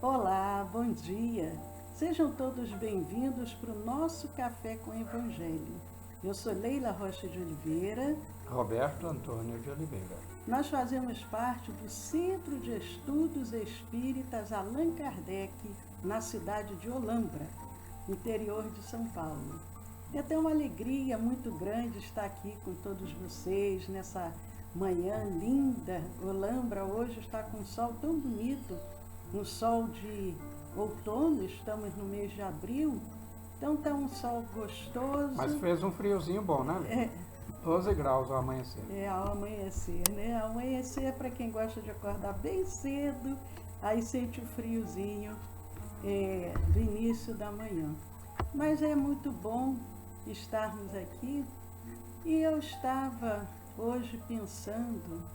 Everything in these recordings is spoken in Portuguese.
Olá, bom dia. Sejam todos bem-vindos para o nosso Café com Evangelho. Eu sou Leila Rocha de Oliveira. Roberto Antônio de Oliveira. Nós fazemos parte do Centro de Estudos Espíritas Allan Kardec, na cidade de Olambra, interior de São Paulo. É até uma alegria muito grande estar aqui com todos vocês nessa manhã linda. Olambra hoje está com um sol tão bonito, um sol de outono, estamos no mês de abril, então está um sol gostoso. Mas fez um friozinho bom, né? 12 graus ao amanhecer. Ao amanhecer, né? Ao amanhecer é para quem gosta de acordar bem cedo, aí sente o friozinho do início da manhã. Mas é muito bom estarmos aqui e eu estava hoje pensando,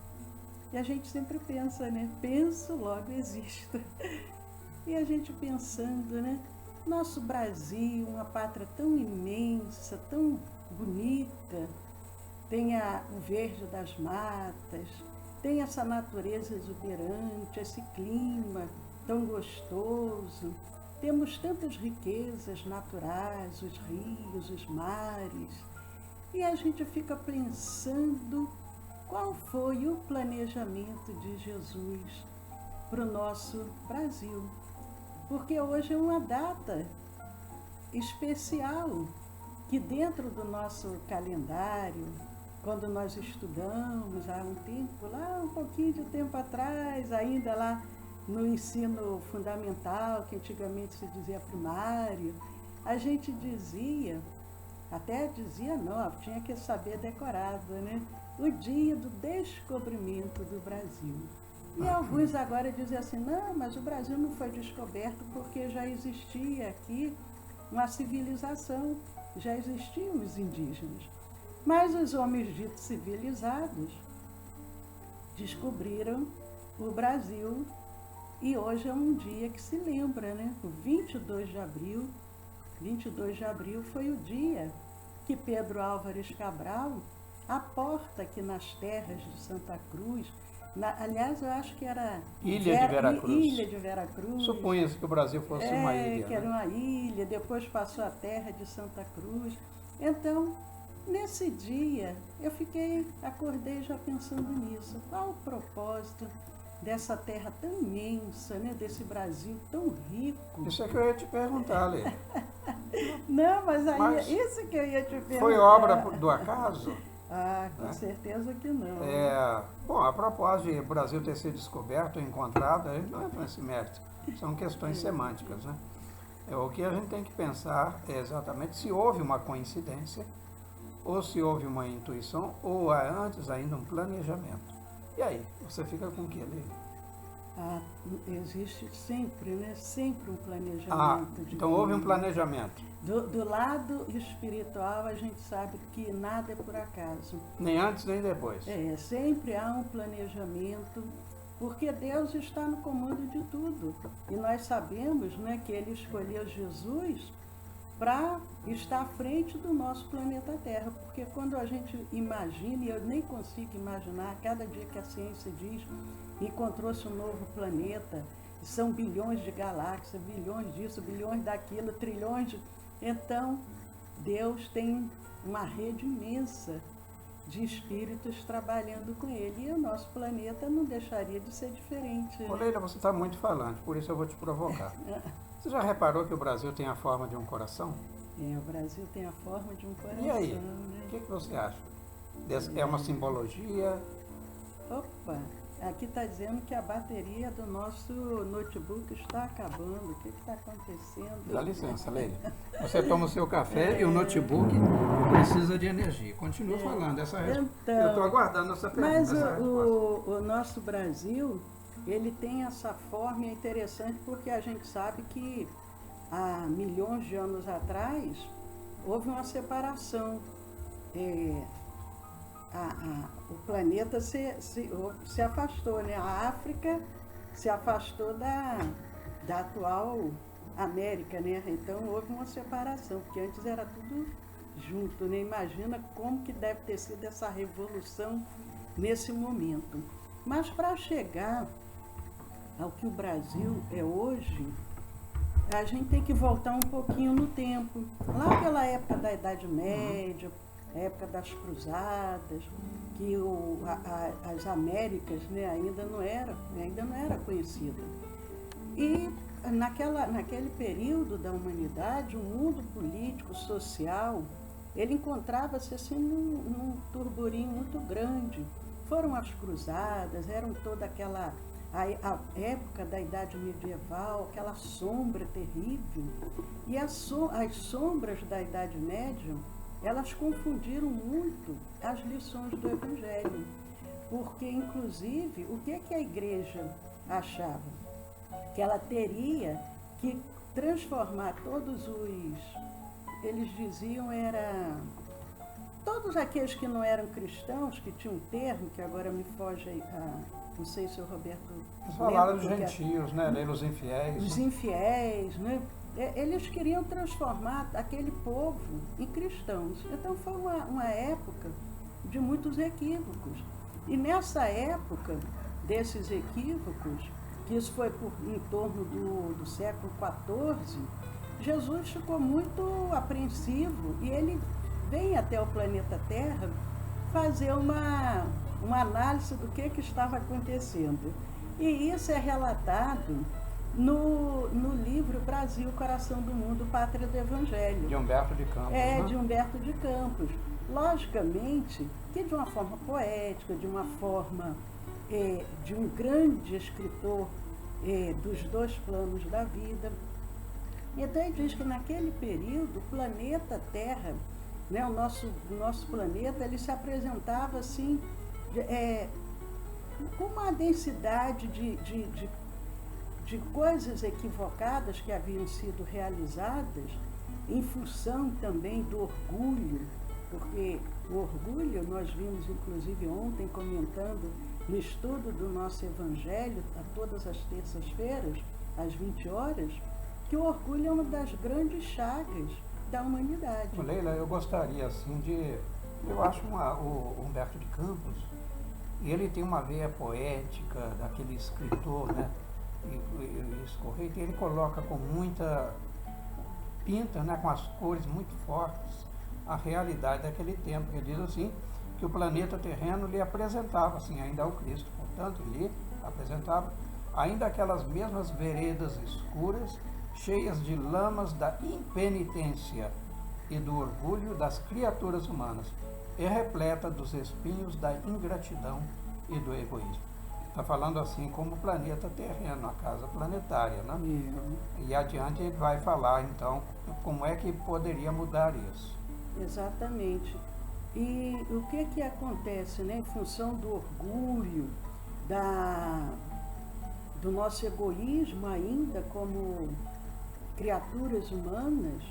e a gente sempre pensa, né? Penso, logo existo. E a gente pensando, né? Nosso Brasil, uma pátria tão imensa, tão bonita, tem o verde das matas, tem essa natureza exuberante, esse clima tão gostoso. Temos tantas riquezas naturais, os rios, os mares, e a gente fica pensando qual foi o planejamento de Jesus para o nosso Brasil. Porque hoje é uma data especial que dentro do nosso calendário, quando nós estudamos há um tempo, lá um pouquinho de tempo atrás, ainda lá no ensino fundamental, que antigamente se dizia primário, a gente dizia, não, tinha que saber decorado, né? O dia do descobrimento do Brasil. E alguns agora dizem assim, não, mas o Brasil não foi descoberto porque já existia aqui uma civilização, já existiam os indígenas. Mas os homens ditos civilizados descobriram o Brasil e hoje é um dia que se lembra, né? O 22 de abril foi o dia que Pedro Álvares Cabral, a porta aqui nas terras de Santa Cruz, aliás, eu acho que era Ilha de Veracruz. Supunha-se que o Brasil fosse uma ilha. Que era uma ilha, depois passou a terra de Santa Cruz. Então, nesse dia, acordei já pensando nisso. Qual o propósito dessa terra tão imensa, né? Desse Brasil tão rico? Isso é que eu ia te perguntar, Lê. Não, mas isso que eu ia te perguntar. Foi obra do acaso? Com certeza que não. Bom, a propósito de o Brasil ter sido descoberto, encontrado, a gente não entra nesse mérito. São questões semânticas, né? O que a gente tem que pensar é exatamente se houve uma coincidência, ou se houve uma intuição, ou antes ainda um planejamento. E aí, você fica com o que, Lê? Existe sempre, né? Sempre um planejamento. Então houve um planejamento. Do lado espiritual, a gente sabe que nada é por acaso. Nem antes, nem depois. Sempre há um planejamento, porque Deus está no comando de tudo. E nós sabemos, né, que Ele escolheu Jesus para estar à frente do nosso planeta Terra. Porque quando a gente imagina, e eu nem consigo imaginar, cada dia que a ciência diz, encontrou-se um novo planeta, são bilhões de galáxias, bilhões disso, bilhões daquilo, trilhões de... Então, Deus tem uma rede imensa de espíritos trabalhando com Ele. E o nosso planeta não deixaria de ser diferente. Ô, Leila, você está muito falante, por isso eu vou te provocar. Você já reparou que o Brasil tem a forma de um coração? O Brasil tem a forma de um coração. E aí, né? o que você acha? É uma simbologia? Opa, aqui está dizendo que a bateria do nosso notebook está acabando. O que está acontecendo? Dá licença, Leila. Você toma o seu café e o notebook precisa de energia. Continua falando essa resposta. Então, eu estou aguardando essa pergunta. Mas o nosso Brasil, ele tem essa forma interessante porque a gente sabe que há milhões de anos atrás houve uma separação. O planeta se afastou, né? A África se afastou da atual América, né? Então houve uma separação, porque antes era tudo junto, né? Imagina como que deve ter sido essa revolução nesse momento. Mas para chegar ao que o Brasil é hoje, a gente tem que voltar um pouquinho no tempo. Lá pela época da Idade Média, a época das Cruzadas, que as Américas, né, ainda não era conhecida. E naquele período da humanidade, o mundo político, social, ele encontrava-se assim num turburinho muito grande. Foram as Cruzadas, eram toda aquela a época da Idade Medieval, aquela sombra terrível. E as sombras da Idade Média, elas confundiram muito as lições do Evangelho. Porque, inclusive, o que a igreja achava? Que ela teria que transformar eles diziam, todos aqueles que não eram cristãos, que tinham um termo, que agora me foge, não sei se o Roberto... Eles falaram dos gentios, né? Os infiéis. Os infiéis, né? Eles queriam transformar aquele povo em cristãos. Então foi uma época de muitos equívocos. E nessa época desses equívocos, que isso foi em torno do século XIV, Jesus ficou muito apreensivo e ele vem até o planeta Terra fazer uma análise do que estava acontecendo. E isso é relatado no livro Brasil, Coração do Mundo, Pátria do Evangelho. De Humberto de Campos. Né? De Humberto de Campos. Logicamente que de uma forma poética, de uma forma de um grande escritor dos dois planos da vida. Então ele diz que naquele período o planeta Terra, né, o nosso planeta, ele se apresentava assim, com uma densidade de coisas equivocadas que haviam sido realizadas em função também do orgulho, porque o orgulho, nós vimos inclusive ontem comentando no estudo do nosso Evangelho, a todas as terças-feiras, às 20 horas, que o orgulho é uma das grandes chagas da humanidade. Leila, eu gostaria assim eu acho o Humberto de Campos, ele tem uma veia poética daquele escritor, né, escorreito, e ele coloca com muita pinta, né, com as cores muito fortes, a realidade daquele tempo. Ele diz assim, que o planeta terreno lhe apresentava, assim, ainda ao Cristo, portanto, lhe apresentava ainda aquelas mesmas veredas escuras, cheias de lamas da impenitência e do orgulho das criaturas humanas, e repleta dos espinhos da ingratidão e do egoísmo. Está falando assim como o planeta terreno, a casa planetária, né? E adiante ele vai falar, então, como é que poderia mudar isso. Exatamente. E o que acontece, né, em função do orgulho, do nosso egoísmo ainda como criaturas humanas,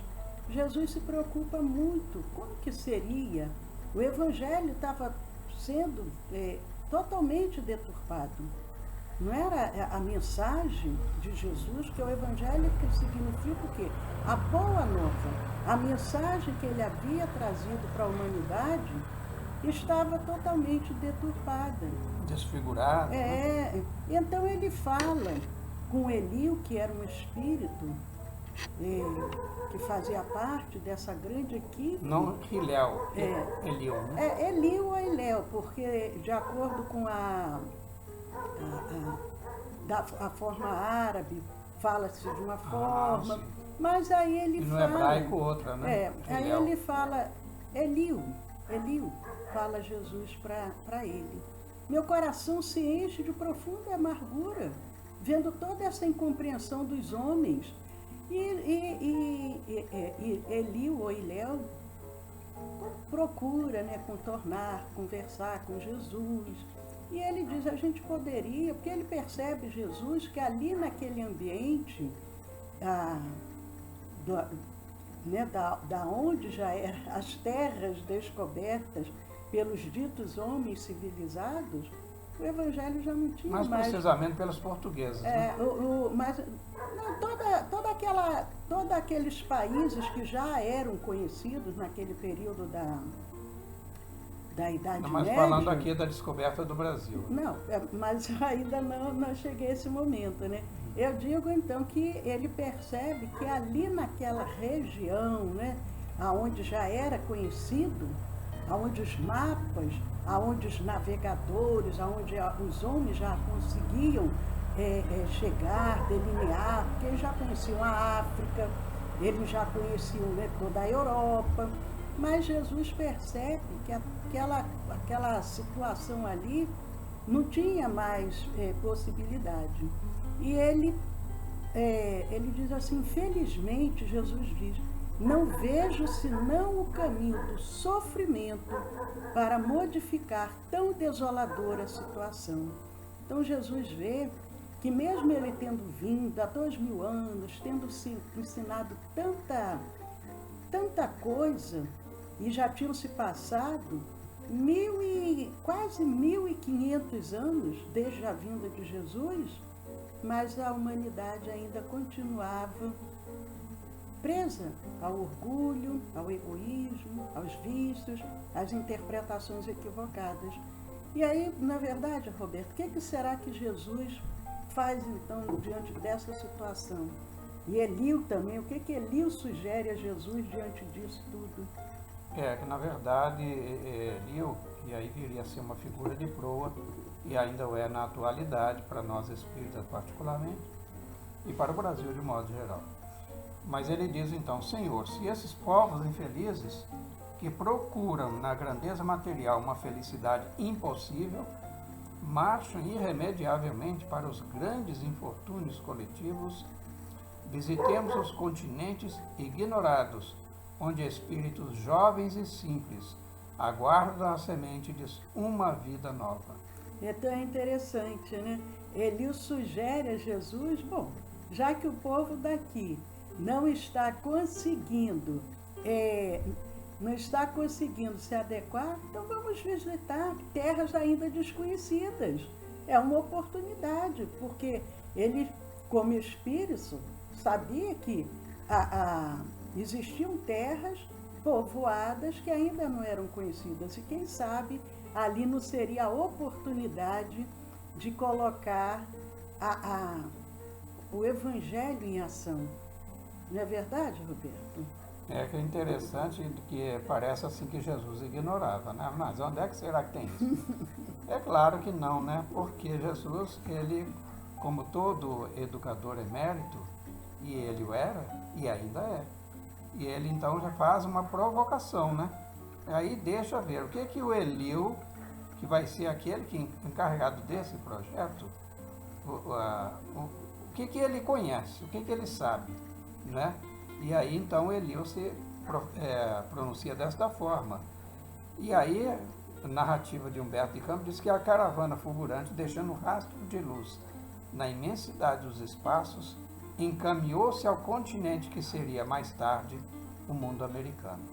Jesus se preocupa muito. Como que seria? O Evangelho estava sendo totalmente deturpado. Não era a mensagem de Jesus, que é o Evangelho, que significa o quê? A boa nova. A mensagem que ele havia trazido para a humanidade estava totalmente deturpada. Desfigurada. Então ele fala com Eliu, que era um espírito que fazia parte dessa grande equipe. Não Hiléu, Eliu, né? Eliu ou Hiléu, porque de acordo com a forma árabe, fala-se de uma forma, mas aí ele fala... no hebraico outra, né? Aí ele fala, Eliu, fala Jesus para ele. Meu coração se enche de profunda amargura, vendo toda essa incompreensão dos homens. E Eliu ou Hiléu procura, né, conversar com Jesus. E ele diz, a gente poderia, porque ele percebe Jesus que ali naquele ambiente, da onde já eram as terras descobertas pelos ditos homens civilizados, o Evangelho já não tinha mais. Mais precisamente pelos portugueses. Todos aqueles países que já eram conhecidos naquele período da Idade Não, mas Média. falando aqui da descoberta do Brasil. Não, mas ainda não cheguei a esse momento, né? Eu digo então que ele percebe que ali naquela região, né, aonde já era conhecido, aonde os mapas, aonde os navegadores, aonde os homens já conseguiam chegar, delinear, porque eles já conheciam a África, eles já conheciam, né, toda a Europa, mas Jesus percebe que aquela situação ali não tinha mais possibilidade. E ele diz assim, felizmente, Jesus diz, não vejo senão o caminho do sofrimento para modificar tão desoladora situação. Então Jesus vê que mesmo ele tendo vindo há 2000 anos, tendo se ensinado tanta coisa, e já tinham se passado quase 1500 anos desde a vinda de Jesus, mas a humanidade ainda continuava presa ao orgulho, ao egoísmo, aos vícios, às interpretações equivocadas. E aí, na verdade, Roberto, o que será que Jesus faz então diante dessa situação? E Eliu também, o que Eliu sugere a Jesus diante disso tudo? Que na verdade Eliu, e aí viria a ser uma figura de proa, e ainda o é na atualidade, para nós espíritas particularmente, e para o Brasil de modo geral. Mas ele diz então, Senhor, se esses povos infelizes, que procuram na grandeza material uma felicidade impossível, marcham irremediavelmente para os grandes infortúnios coletivos, visitemos os continentes ignorados, onde espíritos jovens e simples aguardam a semente de uma vida nova. Então é interessante, né? Eliu sugere a Jesus, bom, já que o povo daqui não está conseguindo se adequar, então vamos visitar terras ainda desconhecidas. É uma oportunidade, porque ele, como espírito, sabia que existiam terras povoadas que ainda não eram conhecidas. E quem sabe ali não seria a oportunidade de colocar o Evangelho em ação. Não é verdade, Roberto? Que é interessante que parece assim que Jesus ignorava, né? Mas onde é que será que tem isso? É claro que não, né? Porque Jesus, ele, como todo educador emérito, e ele o era, e ainda é. E ele então já faz uma provocação, né? Aí deixa ver o que o Eliu, que vai ser aquele que encarregado desse projeto, o que ele conhece, o que ele sabe, né? E aí então Eliu se pronuncia desta forma. E aí a narrativa de Humberto de Campos diz que a caravana fulgurante, deixando um rastro de luz na imensidade dos espaços, encaminhou-se ao continente que seria mais tarde o mundo americano.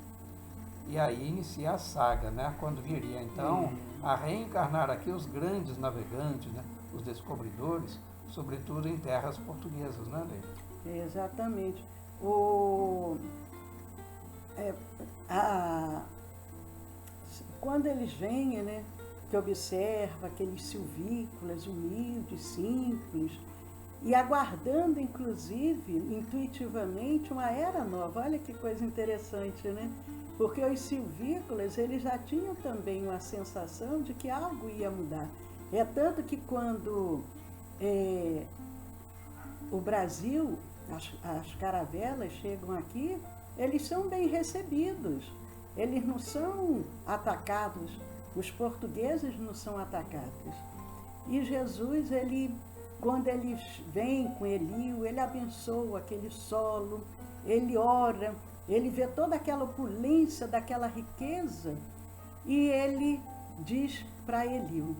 E aí inicia a saga, né? Quando viria então a reencarnar aqui os grandes navegantes, né? Os descobridores, sobretudo em terras portuguesas, né, Lei? Exatamente. Quando eles vêm, né, que observa aqueles silvícolas humildes, simples, e aguardando, inclusive, intuitivamente, uma era nova. Olha que coisa interessante, né? Porque os silvícolas, eles já tinham também uma sensação de que algo ia mudar. É tanto que quando o Brasil, as caravelas chegam aqui, eles são bem recebidos. Eles não são atacados, os portugueses não são atacados. E Jesus, quando eles vêm com Eliu, ele abençoa aquele solo, ele ora, ele vê toda aquela opulência, daquela riqueza, e ele diz para Eliu.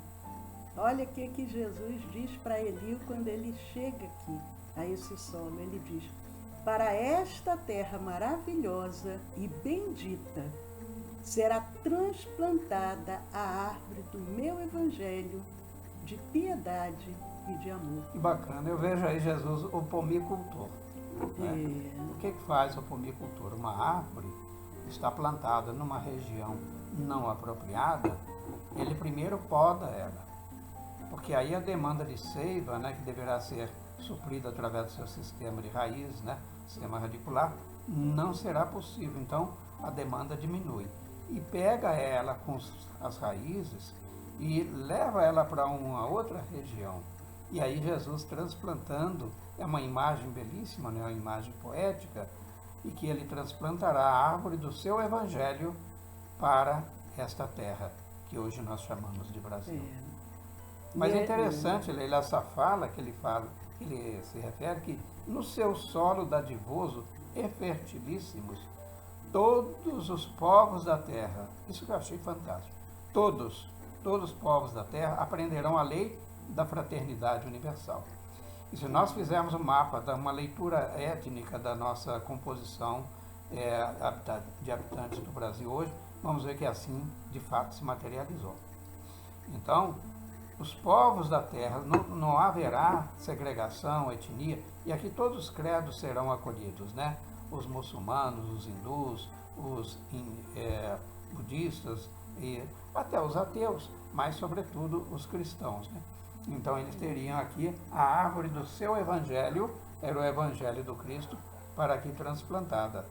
Olha o que Jesus diz para Eliu quando ele chega aqui, a esse solo. Ele diz, para esta terra maravilhosa e bendita, será transplantada a árvore do meu evangelho de piedade e de amor. Que bacana, eu vejo aí Jesus, o pomicultor. Né? O que faz o pomicultor? Uma árvore está plantada numa região não apropriada, ele primeiro poda ela. Porque aí a demanda de seiva, né, que deverá ser suprida através do seu sistema de raízes, né, sistema radicular, não será possível. Então, a demanda diminui. E pega ela com as raízes e leva ela para uma outra região. E aí Jesus transplantando, é uma imagem belíssima, né, uma imagem poética, e que ele transplantará a árvore do seu evangelho para esta terra, que hoje nós chamamos de Brasil. Mas é interessante, Leila, essa fala que ele fala, que ele se refere que no seu solo dadivoso e fertilíssimos, todos os povos da terra, isso que eu achei fantástico, todos os povos da terra aprenderão a lei da fraternidade universal. E se nós fizermos um mapa, uma leitura étnica da nossa composição de habitantes do Brasil hoje, vamos ver que assim, de fato, se materializou. Então, os povos da terra, não haverá segregação, etnia, e aqui todos os credos serão acolhidos, né? Os muçulmanos, os hindus, os budistas, e até os ateus, mas sobretudo os cristãos, né? Então eles teriam aqui a árvore do seu evangelho, era o evangelho do Cristo, para aqui transplantada.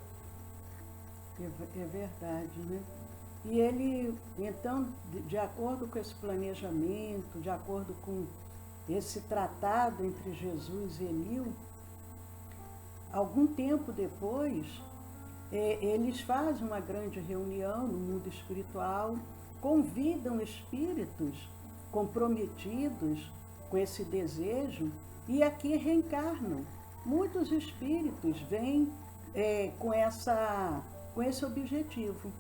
É verdade, né? E ele, então, de acordo com esse planejamento, de acordo com esse tratado entre Jesus e Enlil, algum tempo depois, eles fazem uma grande reunião no mundo espiritual, convidam espíritos comprometidos com esse desejo e aqui reencarnam. Muitos espíritos vêm com esse objetivo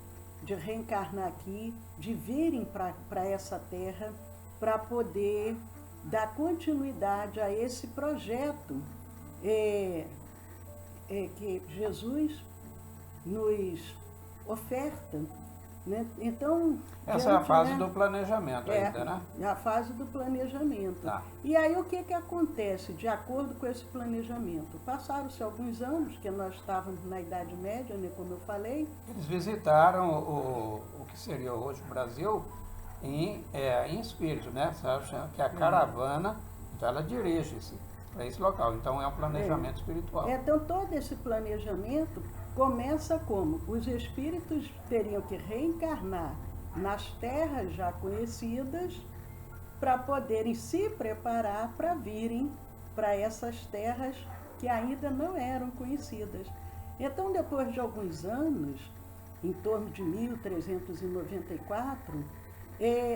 de reencarnar aqui, de virem para essa terra para poder dar continuidade a esse projeto que Jesus nos oferta, né? Então, essa é a fase do planejamento ainda, né? É a fase do planejamento. Tá. E aí o que acontece de acordo com esse planejamento? Passaram-se alguns anos, que nós estávamos na Idade Média, né, como eu falei. Eles visitaram o que seria hoje o Brasil em espírito, né? Que a caravana, então ela dirige-se para esse local. Então é um planejamento espiritual. Então todo esse planejamento começa como? Os espíritos teriam que reencarnar nas terras já conhecidas para poderem se preparar para virem para essas terras que ainda não eram conhecidas. Então, depois de alguns anos, em torno de 1394,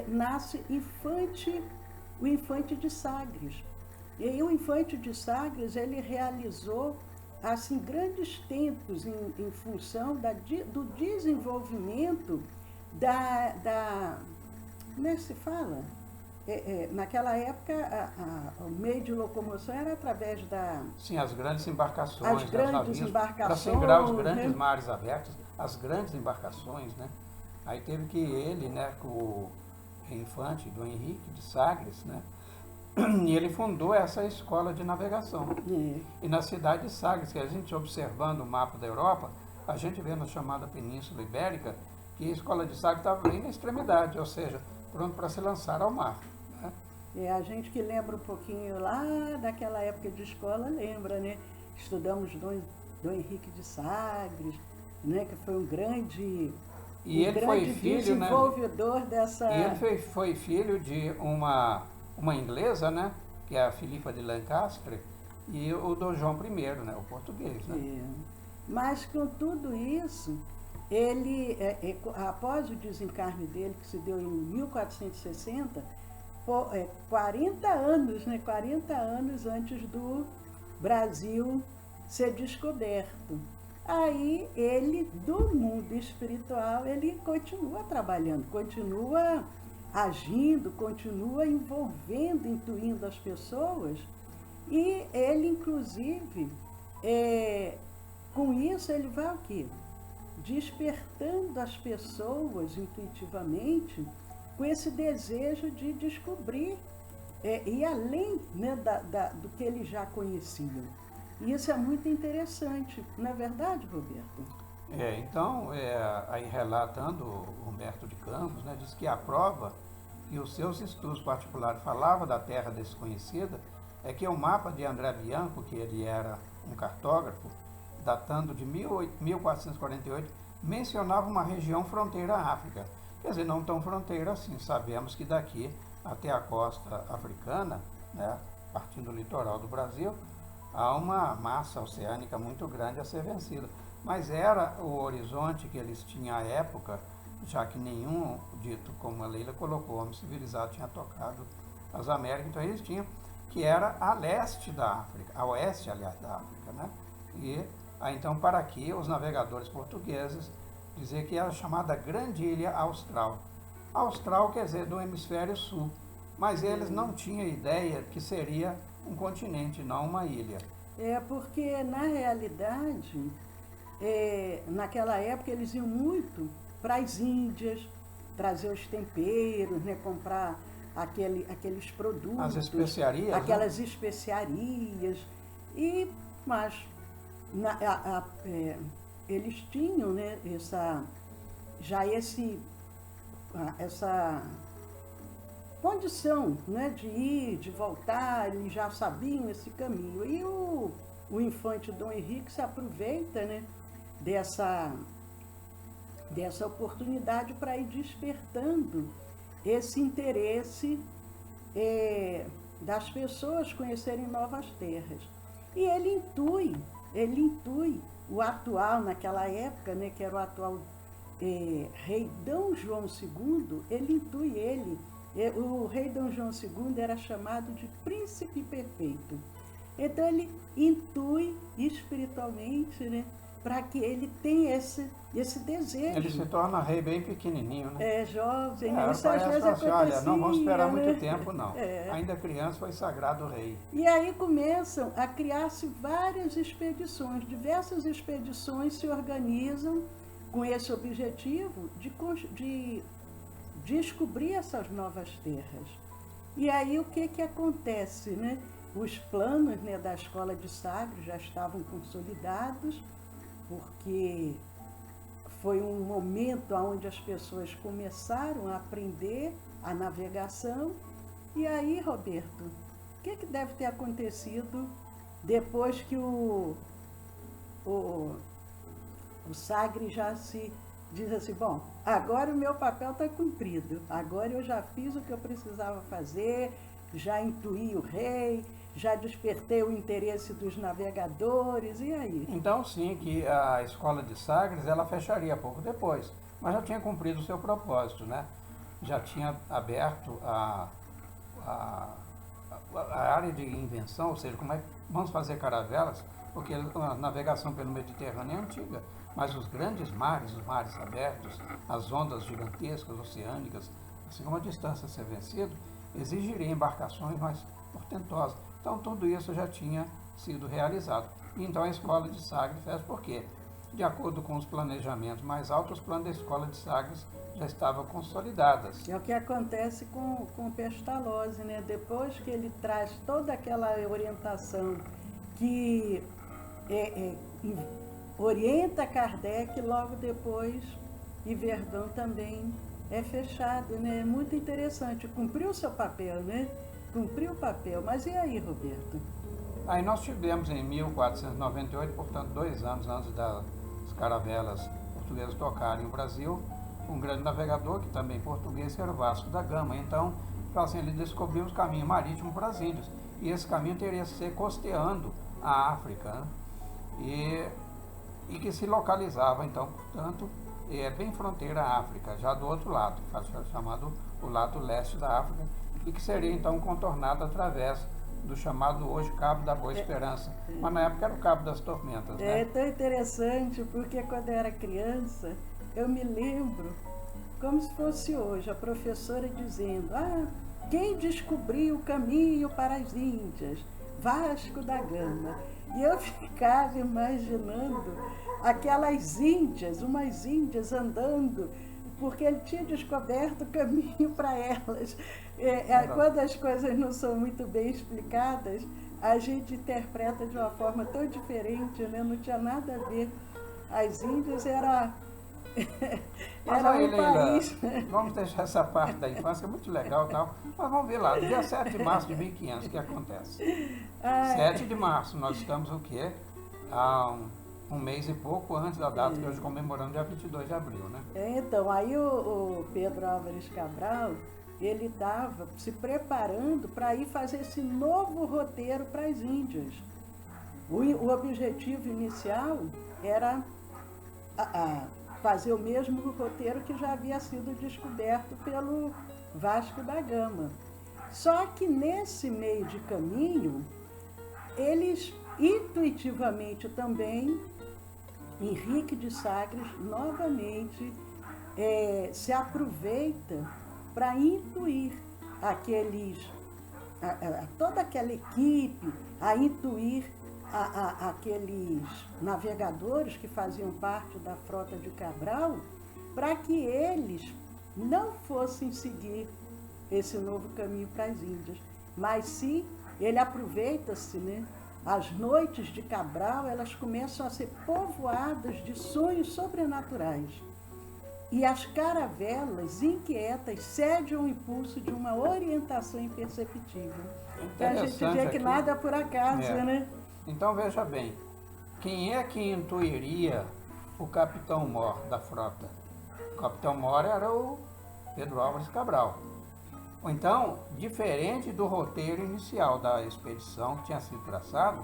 nasce o Infante de Sagres. E o Infante de Sagres, ele realizou assim, grandes tempos em função do desenvolvimento como é que se fala? Naquela época, o meio de locomoção era através da... Sim, as grandes embarcações, as grandes embarcações, para segurar os grandes mares abertos, as grandes embarcações, né? Aí teve que ele, né, com o infante do Henrique de Sagres, né? E ele fundou essa escola de navegação. E na cidade de Sagres, que a gente observando o mapa da Europa, a gente vê na chamada Península Ibérica, que a escola de Sagres estava bem na extremidade, ou seja, pronto para se lançar ao mar. Né? A gente que lembra um pouquinho lá daquela época de escola, lembra, né? Estudamos Dom Henrique de Sagres, né? Que foi um grande... E ele foi filho, desenvolvedor, né? dessa... E ele foi filho de uma inglesa, né, que é a Filipa de Lancaster, e o Dom João I, né, o português. Né? Mas com tudo isso, ele, após o desencarne dele, que se deu em 1460, 40 anos, né, 40 anos antes do Brasil ser descoberto. Aí ele, do mundo espiritual, ele continua trabalhando, continua agindo, continua envolvendo, intuindo as pessoas, e ele, inclusive, com isso, ele vai o quê? Despertando as pessoas intuitivamente com esse desejo de descobrir e além, né, do que eles já conheciam. E isso é muito interessante, não é verdade, Roberto? Então, aí relatando o Humberto de Campos, né, diz que a prova que os seus estudos particulares falavam da terra desconhecida é que o mapa de André Bianco, que ele era um cartógrafo, datando de 1448, mencionava uma região fronteira à África. Quer dizer, não tão fronteira assim. Sabemos que daqui até a costa africana, né, partindo do litoral do Brasil, há uma massa oceânica muito grande a ser vencida. Mas era o horizonte que eles tinham à época, já que nenhum, dito como a Leila colocou, homem civilizado tinha tocado as Américas, então eles tinham, que era a leste da África, a oeste, aliás, da África, né? E então para aqui os navegadores portugueses diziam que era chamada Grande Ilha Austral. Austral quer dizer do hemisfério sul, mas eles não tinham ideia que seria um continente, não uma ilha. Porque na realidade, naquela época eles iam muito para as Índias, trazer os temperos, né, comprar aqueles produtos. As especiarias. Aquelas né? especiarias. Mas eles tinham, né, essa condição, né, de ir, de voltar, eles já sabiam esse caminho. E o infante Dom Henrique se aproveita, né, dessa oportunidade para ir despertando esse interesse das pessoas conhecerem novas terras. E ele intui o atual, naquela época, né, que era o atual rei Dom João II, o rei Dom João II era chamado de príncipe perfeito. Então ele intui espiritualmente, né, para que ele tenha esse desejo. Ele se torna rei bem pequenininho, né? Jovem, isso às vezes acontecia, olha, não vamos esperar né? muito tempo, não. Ainda criança foi sagrado rei. E aí começam a criar-se várias expedições, diversas expedições se organizam com esse objetivo de descobrir essas novas terras. E aí o que acontece, né? Os planos, né, da Escola de Sagres já estavam consolidados, porque foi um momento onde as pessoas começaram a aprender a navegação. E aí, Roberto, o que deve ter acontecido depois que o Sagres já se diz assim, bom, agora o meu papel está cumprido, agora eu já fiz o que eu precisava fazer, já intuí o rei, já despertei o interesse dos navegadores, e aí? Então sim, que a escola de Sagres, ela fecharia pouco depois, mas já tinha cumprido o seu propósito, né? Já tinha aberto a área de invenção, ou seja, como é que vamos fazer caravelas, porque a navegação pelo Mediterrâneo é antiga, mas os grandes mares, os mares abertos, as ondas gigantescas, oceânicas, assim como a distância a ser vencido, exigiria embarcações mais portentosas. Então tudo isso já tinha sido realizado. E então a escola de Sagres fez por quê? De acordo com os planejamentos mais altos, os planos da escola de Sagres já estavam consolidados. É o que acontece com Pestalozzi, né? Depois que ele traz toda aquela orientação que orienta Kardec, logo depois Yverdon também é fechado, né? É muito interessante, cumpriu o seu papel, né? Cumpriu o papel. Mas e aí, Roberto? Aí nós tivemos em 1498, portanto 2 anos antes das caravelas portuguesas tocarem o Brasil, um grande navegador, que também português, que era o Vasco da Gama. Então, assim, ele descobriu o caminho marítimo para as Índias. E esse caminho teria que ser costeando a África, né? E que se localizava, então, portanto, bem fronteira à África, já do outro lado, chamado o lado leste da África, e que seria, então, contornado através do chamado hoje Cabo da Boa Esperança, mas na época era o Cabo das Tormentas, né? É tão interessante, porque quando eu era criança, eu me lembro, como se fosse hoje, a professora dizendo, quem descobriu o caminho para as Índias? Vasco da Gama. E eu ficava imaginando aquelas índias, umas índias andando, porque ele tinha descoberto o caminho para elas. Quando as coisas não são muito bem explicadas, a gente interpreta de uma forma tão diferente, né? Não tinha nada a ver. As Índias era, Mas era aí, um Leila, país. vamos deixar essa parte da infância, é muito legal e tal. Mas vamos ver lá, dia 7 de março de 1500, o que acontece? Ai, 7 de março, nós estamos o quê? Há um mês e pouco antes da data que hoje comemoramos, dia 22 de abril, né? então, aí o Pedro Álvares Cabral, ele estava se preparando para ir fazer esse novo roteiro para as Índias. O objetivo inicial era fazer o mesmo roteiro que já havia sido descoberto pelo Vasco da Gama. Só que nesse meio de caminho, eles intuitivamente também, Henrique de Sagres novamente se aproveita para intuir toda aquela equipe, a intuir aqueles navegadores que faziam parte da frota de Cabral, para que eles não fossem seguir esse novo caminho para as Índias, mas sim, ele aproveita-se, né? As noites de Cabral, elas começam a ser povoadas de sonhos sobrenaturais. E as caravelas inquietas cedem ao impulso de uma orientação imperceptível. Então a gente vê que aqui, nada é por acaso, né? Então veja bem, quem é que intuiria o Capitão Mor da frota? O Capitão Mor era o Pedro Álvares Cabral. Então, diferente do roteiro inicial da expedição que tinha sido traçado,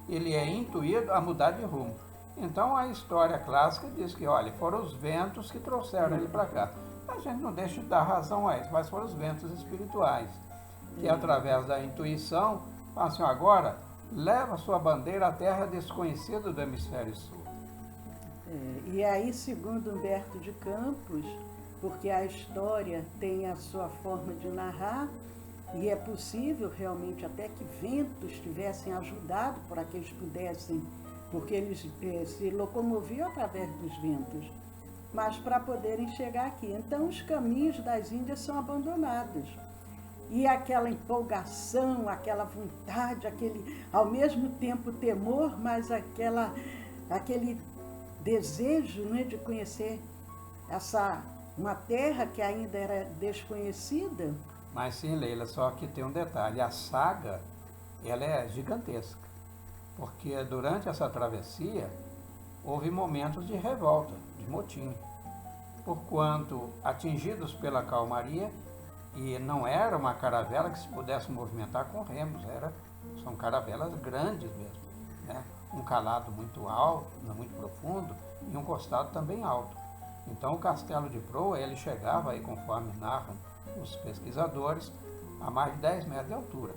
ele é intuído a mudar de rumo. Então a história clássica diz que, olha, foram os ventos que trouxeram ele para cá. A gente não deixa de dar razão a isso, mas foram os ventos espirituais, que através da intuição, falam assim, agora leva sua bandeira à terra desconhecida do hemisfério sul. E aí, segundo Humberto de Campos, porque a história tem a sua forma de narrar, e é possível realmente até que ventos tivessem ajudado para que eles pudessem, porque eles se locomoviam através dos ventos, mas para poderem chegar aqui. Então os caminhos das Índias são abandonados. E aquela empolgação, aquela vontade, aquele, ao mesmo tempo, temor, mas aquele desejo, né, de conhecer uma terra que ainda era desconhecida. Mas sim, Leila, só que tem um detalhe, a saga, ela é gigantesca, porque durante essa travessia houve momentos de revolta, de motim, porquanto atingidos pela calmaria, e não era uma caravela que se pudesse movimentar com remos, são caravelas grandes mesmo, né? Um calado muito alto, muito profundo, e um costado também alto. Então o castelo de proa, ele chegava aí, conforme narram os pesquisadores, a mais de 10 metros de altura.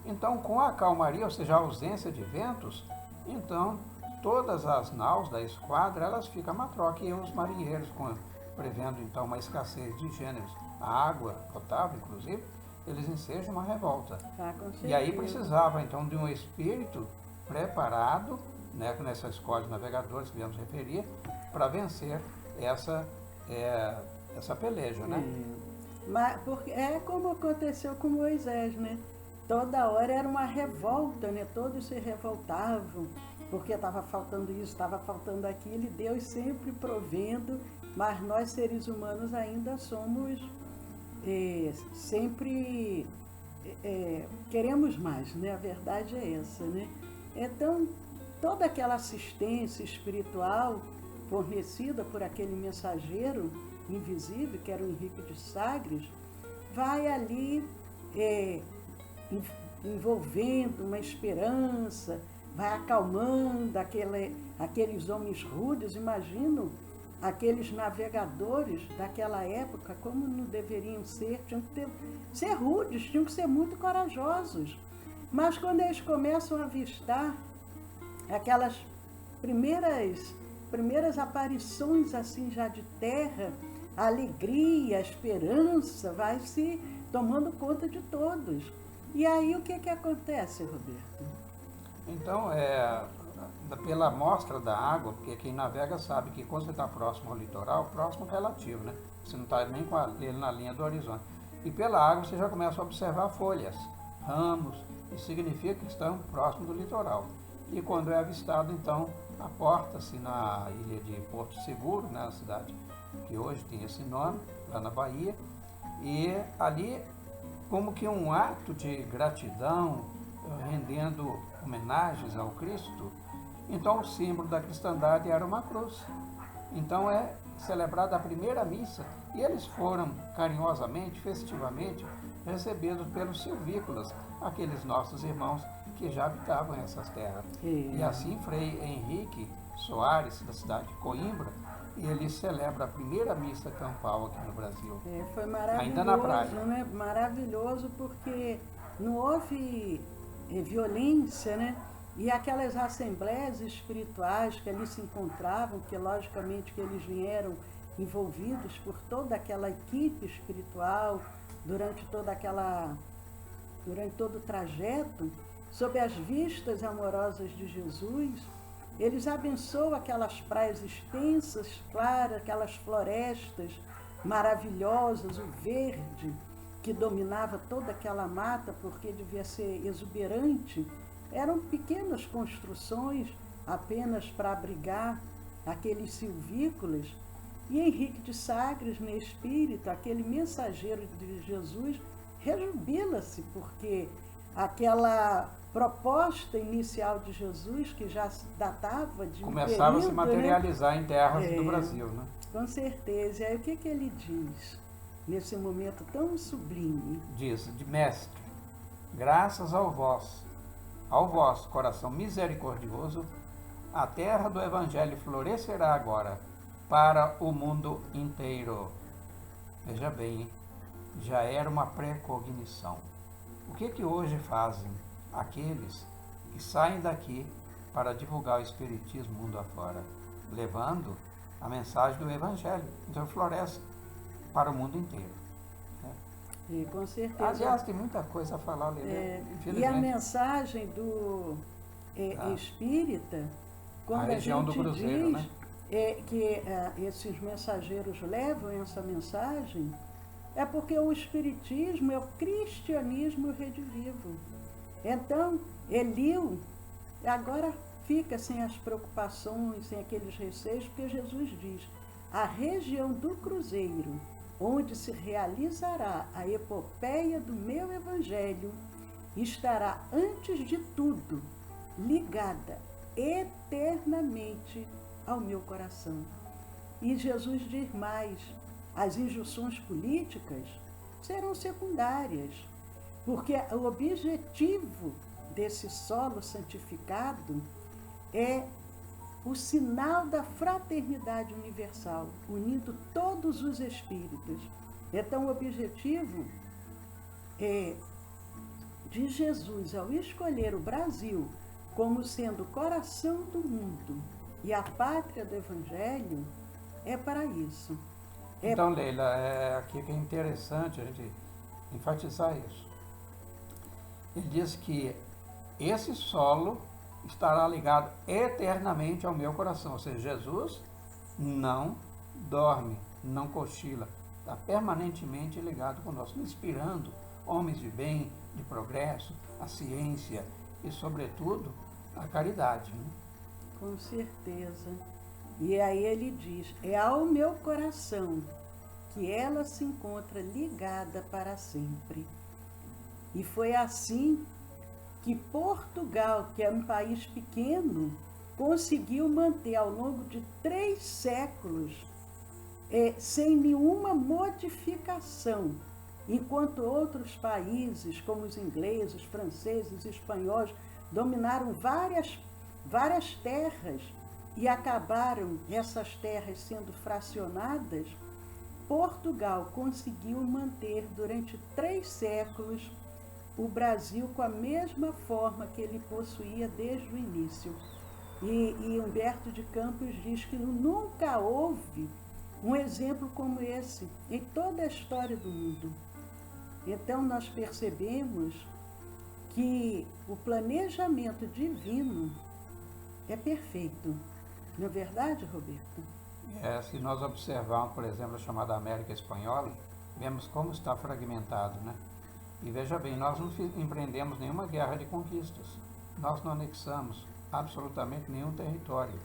Então, com a calmaria, ou seja, a ausência de ventos, então todas as naus da esquadra, elas ficam a matroca, e os marinheiros, prevendo então uma escassez de gêneros, a água potável, inclusive, eles ensejam uma revolta. E aí precisava então de um espírito preparado, né, nessa escola de navegadores que viemos referir, para vencer essa peleja, né? Mas porque é como aconteceu com Moisés, né? Toda hora era uma revolta, né? Todos se revoltavam, porque estava faltando isso, estava faltando aquilo, e Deus sempre provendo, mas nós seres humanos ainda somos sempre queremos mais, né? A verdade é essa, né? Então, toda aquela assistência espiritual fornecida por aquele mensageiro invisível, que era o Henrique de Sagres, vai ali envolvendo uma esperança, vai acalmando aqueles homens rudes. Imagino aqueles navegadores daquela época, como não deveriam ser, tinham que ser rudes, tinham que ser muito corajosos. Mas quando eles começam a avistar aquelas primeiras aparições assim já de terra, a alegria, a esperança vai se tomando conta de todos. E aí o que acontece, Roberto? Então, pela amostra da água, porque quem navega sabe que quando você está próximo ao litoral, próximo é relativo, né? Você não está nem com ele na linha do horizonte. E pela água você já começa a observar folhas, ramos, isso significa que estão próximo do litoral. e quando é avistado, então, aporta-se na ilha de Porto Seguro, né, a cidade que hoje tem esse nome, lá na Bahia, e ali, como que um ato de gratidão, rendendo homenagens ao Cristo, então o símbolo da cristandade era uma cruz. Então é celebrada a primeira missa e eles foram carinhosamente, festivamente, recebidos pelos silvícolas, aqueles nossos irmãos que já habitavam essas terras. E assim Frei Henrique Soares, da cidade de Coimbra, ele celebra a primeira missa campal aqui no Brasil. Foi maravilhoso, ainda na praia. Né? Maravilhoso porque não houve violência, né? E aquelas assembleias espirituais que ali se encontravam, que logicamente que eles vieram envolvidos por toda aquela equipe espiritual, durante todo o trajeto, sob as vistas amorosas de Jesus, eles abençoam aquelas praias extensas, claras, aquelas florestas maravilhosas, o verde que dominava toda aquela mata, porque devia ser exuberante. Eram pequenas construções apenas para abrigar aqueles silvícolas. E Henrique de Sagres, no espírito, aquele mensageiro de Jesus, rejubila-se, porque aquela proposta inicial de Jesus, que já datava de começava a se materializar, né, em terras do Brasil, né? Com certeza. E aí o que ele diz nesse momento tão sublime? Diz, de mestre, graças ao vosso coração misericordioso, a terra do Evangelho florescerá agora para o mundo inteiro. Veja bem, já era uma precognição. O que hoje fazem aqueles que saem daqui para divulgar o Espiritismo mundo afora? Levando a mensagem do Evangelho. Então floresce para o mundo inteiro. E com certeza. Aliás, tem muita coisa a falar, e a mensagem do espírita, quando a região gente do Cruzeiro, diz, né, que esses mensageiros levam essa mensagem, é porque o espiritismo é o cristianismo redivivo. Então, Eliu agora fica sem as preocupações, sem aqueles receios, porque Jesus diz, a região do Cruzeiro, onde se realizará a epopeia do meu evangelho, estará antes de tudo ligada eternamente ao meu coração. E Jesus diz mais, as injunções políticas serão secundárias, porque o objetivo desse solo santificado é o sinal da fraternidade universal, unindo todos os espíritos. Então, o objetivo de Jesus, ao escolher o Brasil como sendo o coração do mundo e a pátria do Evangelho, é para isso. Então, Leila, aqui que é interessante a gente enfatizar isso. Ele diz que esse solo estará ligado eternamente ao meu coração. Ou seja, Jesus não dorme, não cochila, está permanentemente ligado conosco, inspirando homens de bem, de progresso, a ciência e, sobretudo, a caridade. Né? Com certeza. E aí ele diz, é ao meu coração que ela se encontra ligada para sempre. E foi assim que Portugal, que é um país pequeno, conseguiu manter ao longo de 3 séculos, sem nenhuma modificação, enquanto outros países, como os ingleses, franceses, espanhóis, dominaram várias terras e acabaram essas terras sendo fracionadas. Portugal conseguiu manter durante 3 séculos o Brasil com a mesma forma que ele possuía desde o início. E Humberto de Campos diz que nunca houve um exemplo como esse em toda a história do mundo. Então nós percebemos que o planejamento divino é perfeito. Não é verdade, Roberto? Se nós observarmos, por exemplo, a chamada América Espanhola, vemos como está fragmentado, né? E veja bem, nós não empreendemos nenhuma guerra de conquistas. Nós não anexamos absolutamente nenhum território,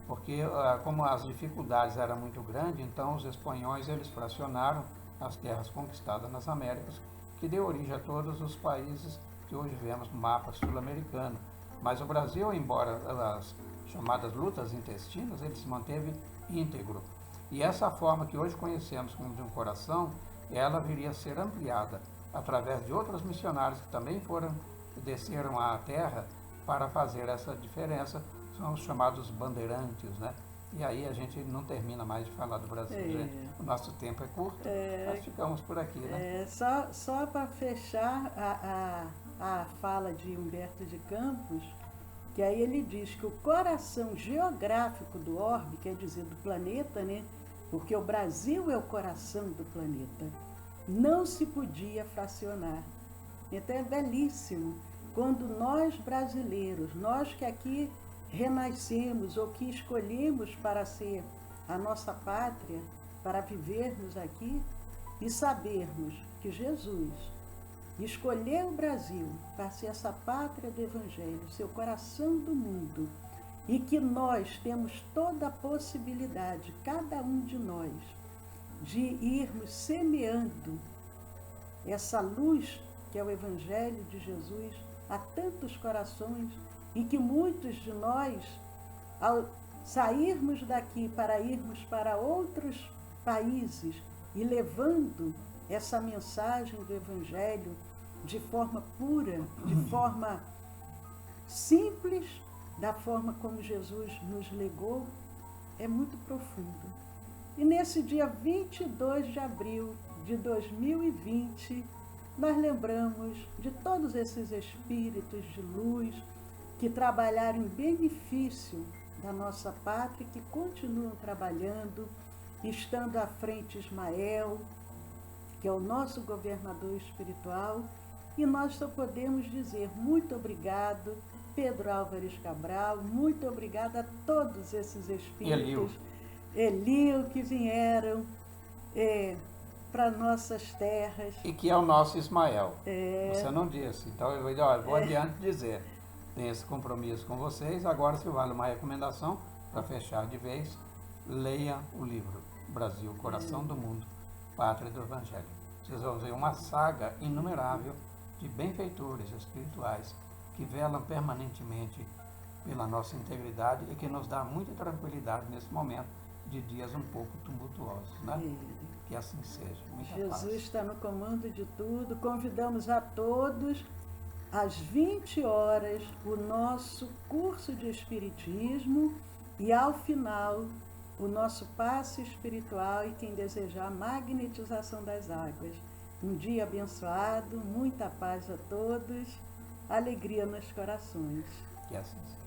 porque como as dificuldades eram muito grandes, então os espanhóis eles fracionaram as terras conquistadas nas Américas, que deu origem a todos os países que hoje vemos no mapa sul-americano. Mas o Brasil, embora as chamadas lutas intestinas, ele se manteve íntegro. E essa forma que hoje conhecemos como de um coração, ela viria a ser ampliada através de outros missionários que também desceram à terra para fazer essa diferença, são os chamados bandeirantes, né? E aí a gente não termina mais de falar do Brasil, gente. O nosso tempo é curto, nós ficamos por aqui, né? Só para fechar a fala de Humberto de Campos, que aí ele diz que o coração geográfico do orbe, quer dizer, do planeta, né? Porque o Brasil é o coração do planeta, não se podia fracionar. Então é belíssimo quando nós brasileiros, nós que aqui renascemos ou que escolhemos para ser a nossa pátria, para vivermos aqui e sabermos que Jesus escolheu o Brasil para ser essa pátria do Evangelho, seu coração do mundo, e que nós temos toda a possibilidade, cada um de nós, de irmos semeando essa luz que é o Evangelho de Jesus a tantos corações, e que muitos de nós, ao sairmos daqui para irmos para outros países e levando essa mensagem do Evangelho de forma pura, de forma simples, da forma como Jesus nos legou, é muito profundo. E nesse dia 22 de abril de 2020, nós lembramos de todos esses espíritos de luz que trabalharam em benefício da nossa pátria, que continuam trabalhando, estando à frente Ismael, que é o nosso governador espiritual, e nós só podemos dizer muito obrigado, Pedro Álvares Cabral, muito obrigada a todos esses espíritos, Elio que vieram para nossas terras. E que é o nosso Ismael. Você não disse, então eu vou adiante dizer. Tem esse compromisso com vocês. Agora, se vale uma recomendação, para fechar de vez, leia o livro Brasil, Coração do Mundo, Pátria do Evangelho. Vocês vão ver uma saga inumerável de benfeitores espirituais que velam permanentemente pela nossa integridade e que nos dá muita tranquilidade nesse momento de dias um pouco tumultuosos, né? Que assim seja. Muita paz. Jesus está no comando de tudo. Convidamos a todos, às 20 horas, o nosso curso de Espiritismo e, ao final, o nosso passe espiritual e, quem desejar, a magnetização das águas. Um dia abençoado, muita paz a todos, alegria nos corações. Que assim seja.